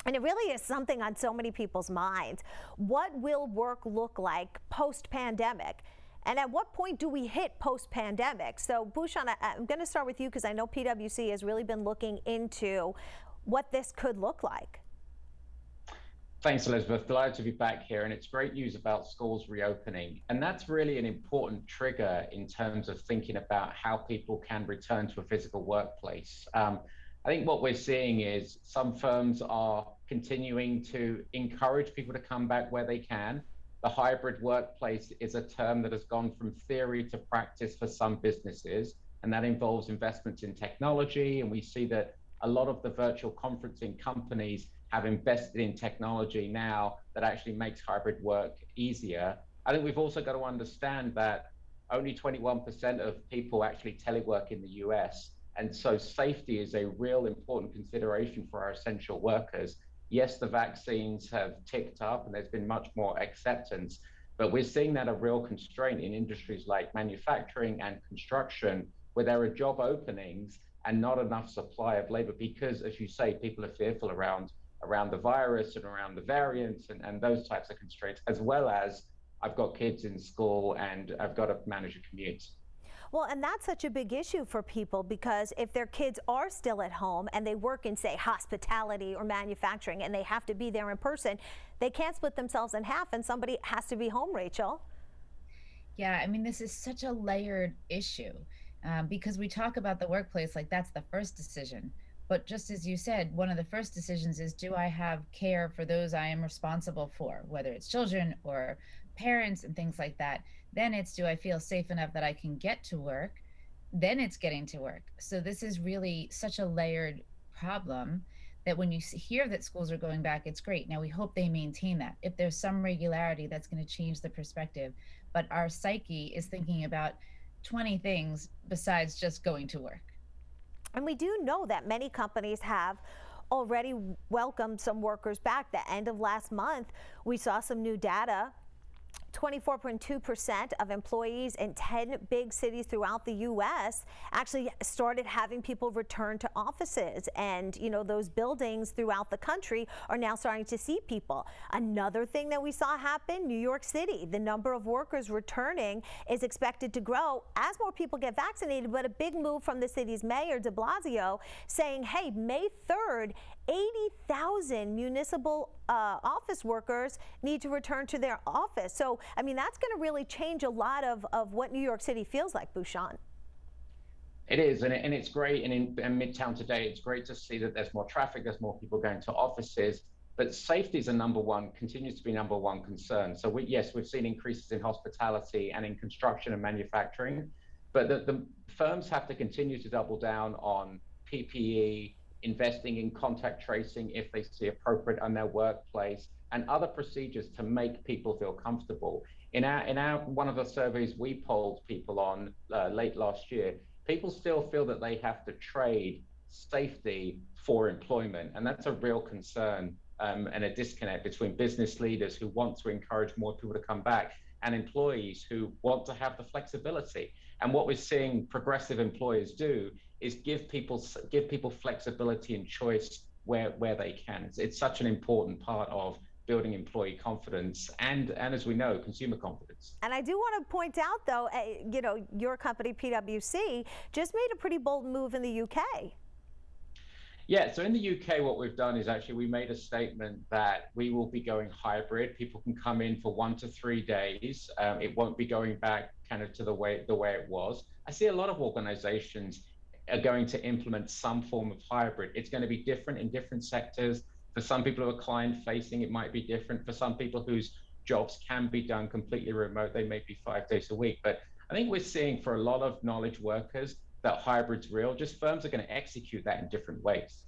And it really is something on so many people's minds. What will work look like post-pandemic? And at what point do we hit post-pandemic? So Bhushan, I'm going to start with you because I know PwC has really been looking into what this could look like. Thanks, Elizabeth. Delighted to be back here. And it's great news about schools reopening. And that's really an important trigger in terms of thinking about how people can return to a physical workplace. I think what we're seeing is some firms are continuing to encourage people to come back where they can. The hybrid workplace is a term that has gone from theory to practice for some businesses, and that involves investments in technology. And we see that a lot of the virtual conferencing companies have invested in technology now that actually makes hybrid work easier. I think we've also got to understand that only 21% of people actually telework in the US. And so safety is a real important consideration for our essential workers. Yes, the vaccines have ticked up and there's been much more acceptance, but we're seeing that a real constraint in industries like manufacturing and construction, where there are job openings and not enough supply of labor because, as you say, people are fearful around the virus and around the variants and those types of constraints, as well as I've got kids in school and I've got to manage a commute. Well, and that's such a big issue for people because if their kids are still at home and they work in, say, hospitality or manufacturing and they have to be there in person, they can't split themselves in half and somebody has to be home, Rachel. Yeah, I mean, this is such a layered issue because we talk about the workplace like that's the first decision. But just as you said, one of the first decisions is, do I have care for those I am responsible for, whether it's children or parents and things like that? Then it's, do I feel safe enough that I can get to work? Then it's getting to work. So this is really such a layered problem that when you hear that schools are going back, it's great. Now we hope they maintain that. If there's some regularity, that's going to change the perspective. But our psyche is thinking about 20 things besides just going to work. And we do know that many companies have already welcomed some workers back. The end of last month, we saw some new data. 24.2% of employees in 10 big cities throughout the U.S. actually started having people return to offices. And, you know, those buildings throughout the country are now starting to see people. Another thing that we saw happen, New York City, the number of workers returning is expected to grow as more people get vaccinated, but a big move from the city's mayor, de Blasio, saying, hey, May 3rd, 80,000 municipal office workers need to return to their office. So, I mean, that's going to really change a lot of what New York City feels like, Bhushan. It is, and it's great. And in Midtown today, it's great to see that there's more traffic, there's more people going to offices, but safety is continues to be number one concern. So yes, we've seen increases in hospitality and in construction and manufacturing, but the firms have to continue to double down on PPE, investing in contact tracing if they see appropriate on their workplace, and other procedures to make people feel comfortable. In our one of the surveys we polled people on late last year, people still feel that they have to trade safety for employment, and that's a real concern and a disconnect between business leaders who want to encourage more people to come back and employees who want to have the flexibility. And what we're seeing progressive employers do is give people flexibility and choice where they can. It's such an important part of building employee confidence and as we know, consumer confidence. And I do want to point out, though, you know, your company, PwC, just made a pretty bold move in the UK. Yeah, so in the UK, what we've done is actually we made a statement that we will be going hybrid. People can come in for 1 to 3 days. It won't be going back kind of to the way it was. I see a lot of organizations are going to implement some form of hybrid. It's going to be different in different sectors. For some people who are client facing, it might be different. For some people whose jobs can be done completely remote, they may be 5 days a week. But I think we're seeing for a lot of knowledge workers that hybrid's real, just firms are going to execute that in different ways.